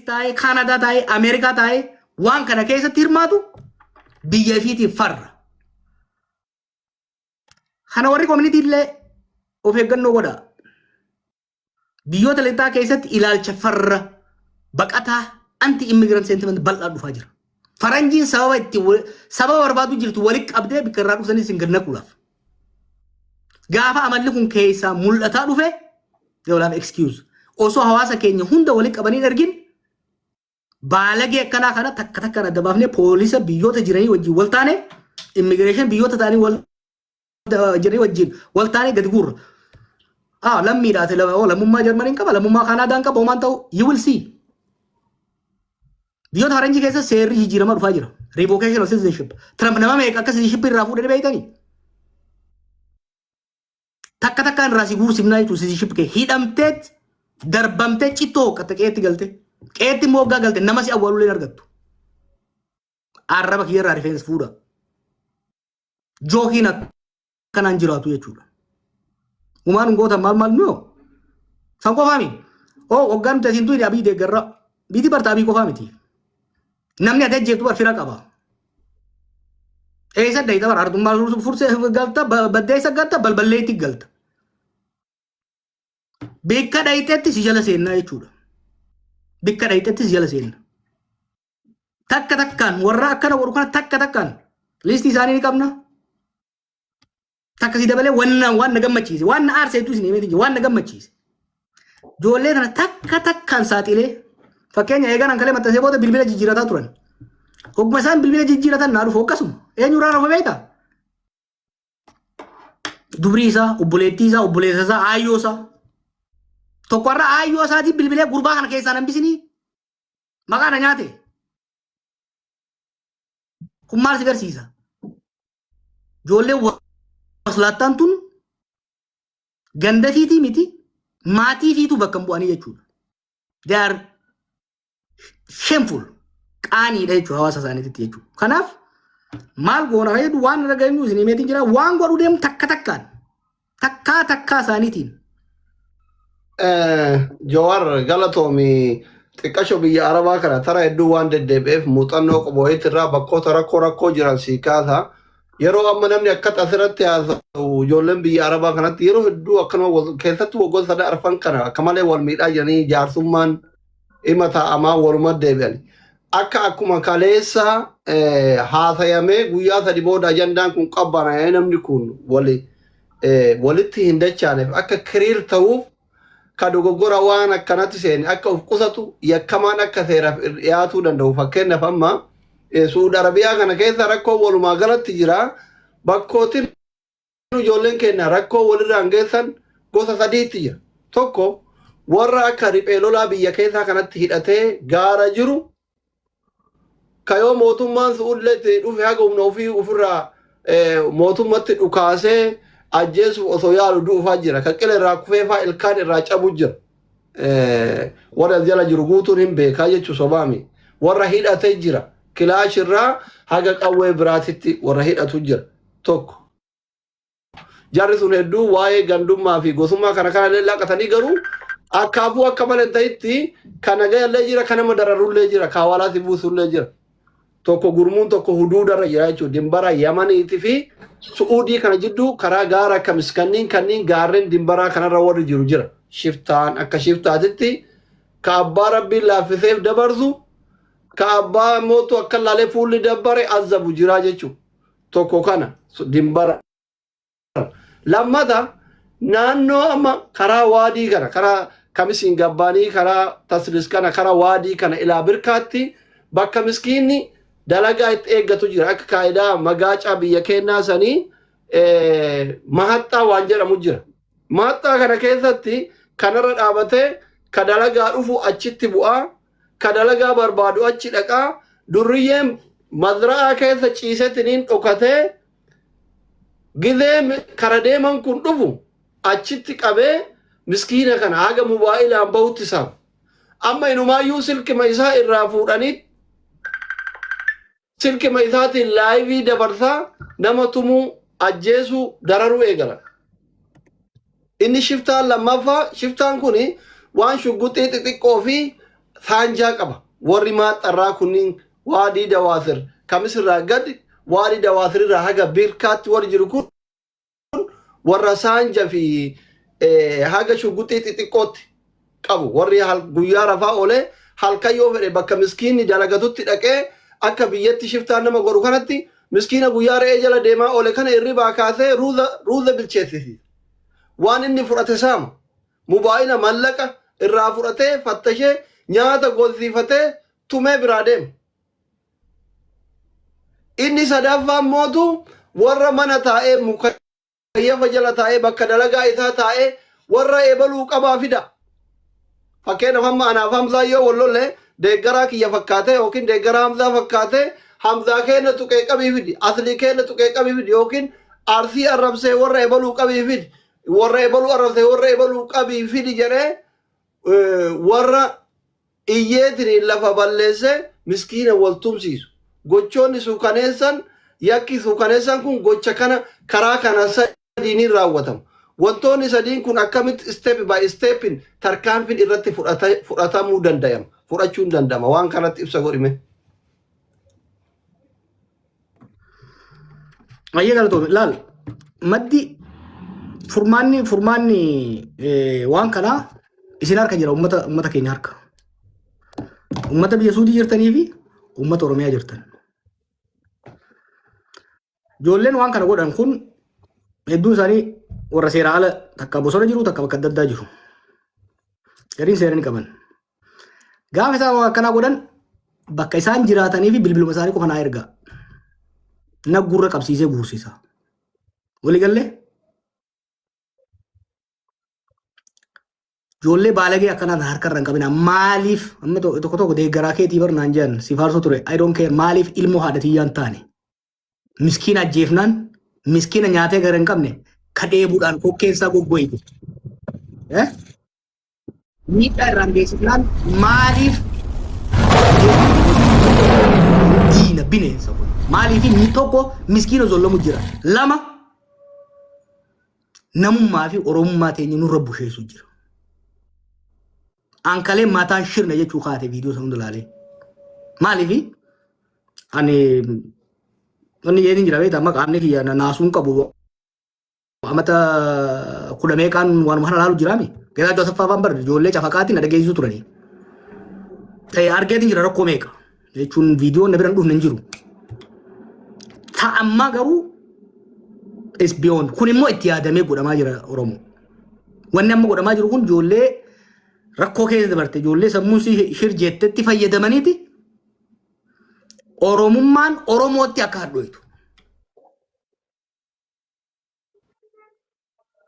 taa'ee Kaanadaa taa'ee Ameerikaa taa'ee waan kana keessatti hirmaatu biyya ifiitiif farra. Kana warri community illee of eeggannoo godha. Biyyoota lixaa keessatti ilaalcha farra baqataa anti immigrant sentiment bal'aa dhufaa jira. Faranjiin sababa barbaadu jirtu walitti qabdee bikka irraa dhufanii isin gad naquudhaaf. Gaafa amalli kun keessaa mul'ataa dhufe they will have excuse. Osoo hawaasa keenya hunda walitti qabanii ergin baalagee akkanaa kana takka takkaan adda baafnee poolisa biyyoota jiranii wajjin wal taane immigreeshin biyyoota ta'anii wal jiranii wajjin wal taane gadi guurra. Lammiidhaate lammummaa Jarmaniin qaba lammummaa Kaanaadaan qaba homaan ta'u you will see. Biyyoota faranjii keessa seerri jijjiirama dhufaa jira. Revocation of citizenship. Trump nama meeqa akka citizenship irraa fuudhee beeytanii? Takka takkaan irraa si guursimnaa jechuun citizenship kee hidhamteet darbamtee cittoo hooqqatte qeetti galte. Qeetti immoo hoggaa galte nama si awwaalulee argattu. Arraba kiyyarraa rifeensa fuudha. Jookiin akkanaan jiraatu jechuudha. Umaan goota maal nuu? San qofaami. Hoggaan nuti asiin tuyni abii deeggarra. Biiti bartaa abii qofaa miti. Namni adda jeetu barfira qaba. Eessa dayita bara artummaa fursee galta baddeessa galta balballeetti galta. Bikka dayitetti si jala seennaa jechuudha. Bikka dayitetti si jala seenna. Takka takkaan warra akkana godhu kana takka takkaan liistii isaanii ni qabna. Takka si dabalee waan na gammachiise waan na aarseetu isin himeeti waan na gammachiise. Ijoollee kana takka takkaan saaxilee fakkeenya eegan kalee maxxansee booda bilbila jijjiirataa turan. Hogguma isaan bilbila jijjiiratan naa dhufu akkasuma eenyurraa rafa beektaa? Dubrii isaa, obboleettii isaa, obboleessa isaa, aayyoo isaa. Tokkorra aayyoo isaatii bilbilee gurbaa kana keessaa nambisinii maqaa na nyaate. Kun maal si garsiisa? Ijoollee waslaattaan tun ganda fiitii miti maatii fiitu bakka bu'anii jechuudha. They are shameful. Qaaniidha jechuudha hawaasa isaaniitti jechuudha. Kanaaf maal goona fayyadu waan irra geenyu isin himeetiin jira waan godhu deemu takka takkaa isaaniitiin. Jawar galatoomi xiqqasho biyya Arabaa kana tara hedduu waan deddeebi'eef muuxannoo qobooyeetti irraa bakkoota rakkoo jiran sii kaasa. Yeroo amma namni akkata asirratti haasa'u ijoolleen biyya Arabaa kanatti yeroo hedduu akkanuma keessattuu waggoota sadii arfan kana akka malee wal miidhaa jiranii jaarsummaan ima taa'amaa waluma deebi'an. Akkuma kaleessa haasayamee guyyaa sadi booda ajandaan kun qabbanaa namni kun walitti hin dachaaneef akka kiriir ta'uuf ka dogoggora waan akkanatti seeni akka of qusatu yakkamaan akka seeraaf dhiyaatuu danda'u fakkeenyaaf amma Suudi Arabiyaa kana keessa rakkoo walumaa galatti jira bakkootiin ijoolleen keenya rakkoo walirraan geessan gosa sadiitti jira. Tokko warra akka riphee lolaa biyya keessaa kanatti hidhatee gaara jiru kayoo mootummaan Suudileetti dhufe haga humna ofii ofirraa mootummatti dhukaasee ajjeesuuf osoo yaalu du'ufaa jira. Ka qila irraa kufeefaa ilkaan irraa cabu jira. Warra jala jiru guutuun hin beekaa jechuu sobaami. Warra hidhatee jira. Kilaash irraa haga qawwee biraatitti warra hidhatu jira. Tokko. Jarri sun hedduu waa'ee gandummaa fi gosummaa kana illee laaqatanii garuu akkaafuu akka malee ta'itti kana gayallee jira kana madararullee jira kaawalaati buusullee jira. Tokko gurmuun tokko huduudarra jira jechuudha. Dimbara Yamaniitii fi Su'uudii kana jidduu karaa gaara akka kanneen gaarreen dimbaraa kanarra warri jiru jira. Shiftaan akka shiftaatitti ka abbaa rabbiin laaffiseef dabarsu ka abbaa mootu akka laalee fuulli dabbare azabu jira jechuudha. Tokko kana dimbara. Lammata naannoo amma karaa waadii kana karaa kamisiin gabbaanii karaa taslis kana karaa waadii kana ilaa birkaatti bakka miskiinni dalagaa itti eeggatu jira akka kaayidaa magaacaa biyya kennaa sanii mahaxxaa waan jedhamu jira. Mahaxxaa kana keessatti kanarra dhaabatee ka dalagaa dhufu achitti bu'aa ka dalagaa barbaadu achi dhaqaa durriyyeen mazra'aa keessa ciisetiniin dhokatee gizee kara deeman kun dhufu achitti qabee miskiina kana haga mubaa'ilaan bahutti isaaf. Amma inumaayyuu silkima isaa irraa fuudhanii silkima isaatiin laayivii dabarsaa nama tumuu ajjeesuu dararuu eegala. Inni shiftaan lammaffaa shiftaan kun waan shugguxii xixiqqoo fi saanjaa qaba warri maaxxarraa kunniin waadii dawaasir kamisirraa gadi waadii dawaasirirraa haga birkaatti warri jiru kun warra saanja fi haga shuguxii xixiqqootti qabu warri guyyaa rafaa oolee halkan yoo fedhe bakka miskiinni dalagatutti dhaqee akka biyyatti shiftaan nama godhu kanatti miskiina guyyaa re'ee jala deemaa oole kana irribaa kaasee ruuza bilcheessisiisa. Waan inni fudhate saama mubaayila mallaqa irraa fudhatee fattashee nyaata goosiifatee tumee biraa deema. Inni sadaffaan mootu warra mana taa'ee mukayyafa jala taa'ee bakka dalagaa isaa taa'ee warra eebaluu qabaa fida. Fakkeenyaaf amma anaaf Hamzaa yoo wallolle deeggaraa kiyya fakkaatee yookiin deeggaraa Hamzaa fakkaatee Hamzaa keenya tuqee qabii fidi aslii keenya tuqee qabii fidi yookiin arsii arrabsee warra eebaluu qabii fidi warra eebaluu arrabsee warra eebaluu qabii fidi jedhee warra iyyeetiin lafa balleessee miskiina wal tumsiisu. Gochoonni suukaneessan yakki suukaneessan kun gocha kana karaa kana sadiin raawwatama. Wantoonni sadiin kun akkamitti step by stepin tarkaanfiin irratti fudhatamuu danda'ama. Fudhachuun danda'ama. Waan kanatti ibsa godhime. Ayyee galatoome laal maddi furmaanni waan kanaa isin harka jira ummata keenya harka. Ummata biyya Suudii jirtanii fi ummata Oromiyaa jirtan. Ijoolleen waan kana godhan kun hedduun isaanii warra seera ala takka bosona jiru takka bakka adda addaa jiru. Gariin seeraan qaban. Gaafa isaan waan akkanaa godhan bakka isaan jiraatanii fi bilbiluma isaanii qofa naa ergaa. Naggurra qabsiisee buusisa. Walii gallee ijoollee baalagee akkanaa harkarra hin qabina. Maaliif amma tokko deeggaraa keetii barnaan jedhan si faarsoo ture. I don't care maaliif ilmoo haadhatiyyaan taane. Miskiina ajjeefnaan miskiina nyaatee gara hin qabne kadheebuudhaan kokkeessaa goggoyitu. Miidhaa irraan geessifnaan maaliif diina bineensa kun maaliif inni tokko miskiina zollamu jira. Lama namummaa fi oromummaa teenya nurra busheessu jira. Ankalee mataan shirna jechuu kaate viidiyoo sana hunda laalee. Maaliif ani yeedin jira beektaa maqaan kiyya naasuun qabu amata kudha meeqaan waan kana laalu jiraami. Geedaa Joosaffaa Afaan Barre ijoollee cafaqaatiin na dhageessisu turanii. Argeetiin jira rakkoo meeqa jechuun viidiyoon na biraan dhufne hin jiru. Ta'ammaa garuu is beyond kun immoo itti yaadamee godhamaa jira Oromoo. Wanni amma godhamaa jiru kun ijoollee rakkoo keessa dabarte ijoollee sammuun shirjeettetti fayyadamaniiti Oromummaan Oromootti akka hadhooytu.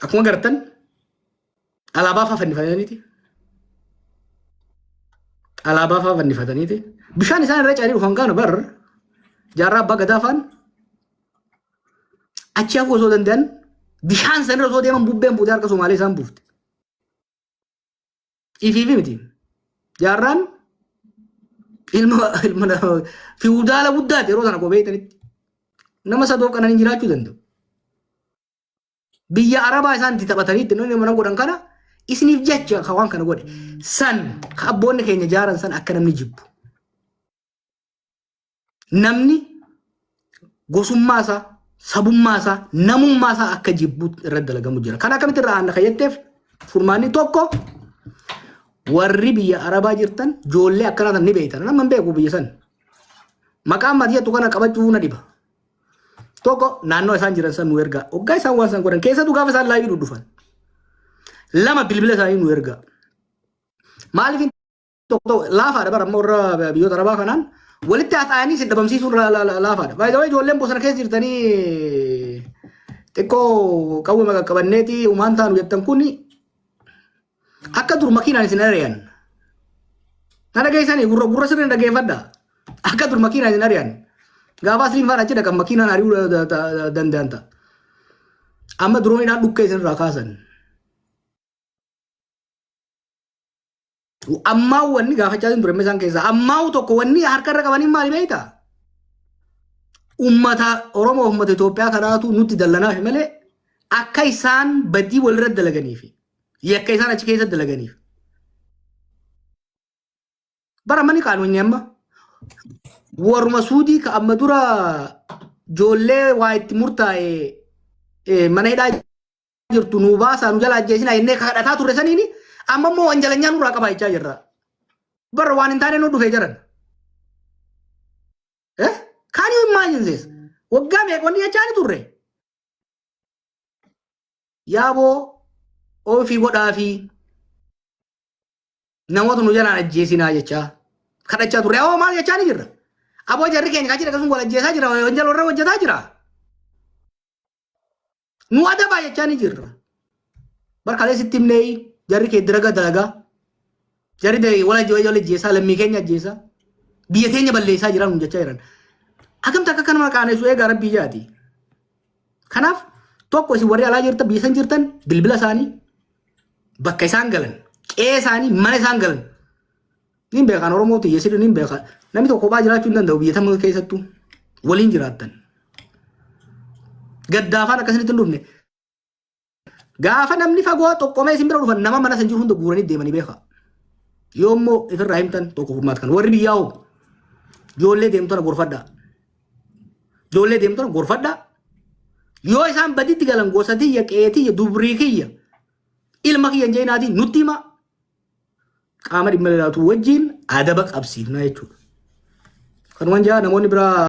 Akkuma gartan alaabaa fa'aa fannifataniiti. Alaabaa fa'aa fannifataniiti. Bishaan isaan irra caalii dhufan gaana bar jaarraa abbaa gadaa fa'aan achi hafuu osoo danda'an bishaan sana irra osoo deeman bubbeen fuutee harka Somaalee isaan buufte. Ifiifi miti. Jaarraan ilma fiudaala guddaati yeroo sana qobeetanitti. Nama sadoof kananiin jiraachuu danda'u. Biyya Arabaa isaan itti taphataniitti namni mana godhan kana isiniif jecha waan kana godhe san abboonni keenya jaaran san akka namni jibbu. Namni gosummaasaa sabummaasaa namummaasaa akka jibbu irratti dalagamu jira. Kan akkamitti irraa aanna kayyatteef furmaanni tokko warri biyya Arabaa jirtan ijoollee akkanaa ni beektan. Nama hin beeku biyya san. Maqaan maatiyyattu kana qabachuu na dhiba. Tokko naannoo isaan jiran san nu ergaa. Hoggaa isaan waan san godhan keessattuu gaafa isaan laayivii dhufan. Lama bilbila isaanii nu ergaa. Maaliif tokko laafaadha bara amma warra biyyoota Arabaa kanaan walitti haasa'anii sin dhabamsiisuun laafaadha. Baay'ee ijoolleen bosona keessa jirtanii xiqqoo qawwee qabanneeti uumaan taanu jettan kun akka dur makiinaan isin ari'an. Na dhageessanii gurra sirriin dhageeffadha. Akka dur makiinaan isin ari'an. Gaafa asliin faana achi dhaqan makiinaan ari'uu danda'an ta'a. Amma durooniidhaan dhukkee isin irraa kaasan. Ammaa wanni gaafachaa ture isaan keessaa ammaa tokko wanni harka irra qabanii maali beektaa? Uummata Oromoo uummata Itoophiyaa kanaatu nutti dallanaaf malee akka isaan badii walirra dalaganiif yakka isaan achi keessa dalaganiif. bara mani kaanu nyamma warma suudi ka amma dura jolle waa itti murtaa'e mana hidhaa jirtu nu baasaa nu jala ajjeesina innee kadhataa turre saniini amma immoo wanjalanyaan nurraa qabaa jechaa jirra. Bara waan hin taane nu dhufee jiran. Can you imagine this? Waggaa meeqonni jechaa ni turre. Yaaboo ofii godhaa fi namoota nu jalaan ajjeesinaa jechaa kadhachaa turre. Yaaboo maal jechaa ni jirra. Aboo jarri keenya kaachira akkasuma wal ajjeesaa jira wanjala warra hojjetaa jira. Nu adabaa jechaa ni jirra. Barkaalee sitti himnee jarri kee dalagaa dalagaa. Jarri wal ajjeesaa lammii keenya ajjeesaa. Biyya teenya balleessaa jiran nu jechaa jiran. Hagamta akka kanuma qaanessu eegaa rabbii jaati. Kanaaf tokko isin warri alaa jirtan biyya san jirtan bilbila isaanii bakka isaan galan qe'ee isaanii mana isaan galan nin beekan Oromoo xiyyeessitu nin beekan namni tokko kophaa jiraachuu hin danda'u biyya tam keessattuu waliin jiraattan. Gaddaafaan akkasinitti hin dhufne. Gaafa namni fagoo tokkomee isin bira dhufan nama mana san jiru hunda guuranii deemanii beeka. Yoommoo ifirraa himtan tokko furmaat kan warri biyyaa hoo ijoollee deemtona gorfadhaa. Ijoollee deemtona gorfadhaa. Yoo isaan baditti galan gosa tiyya qeetiyya dubrii kiyya ilma kiyya jeenaatiin nutti hima qaama dhimma ilaallatu wajjin adaba qabsiifnaa jechuudha. Kanumaan jaa namoonni biraa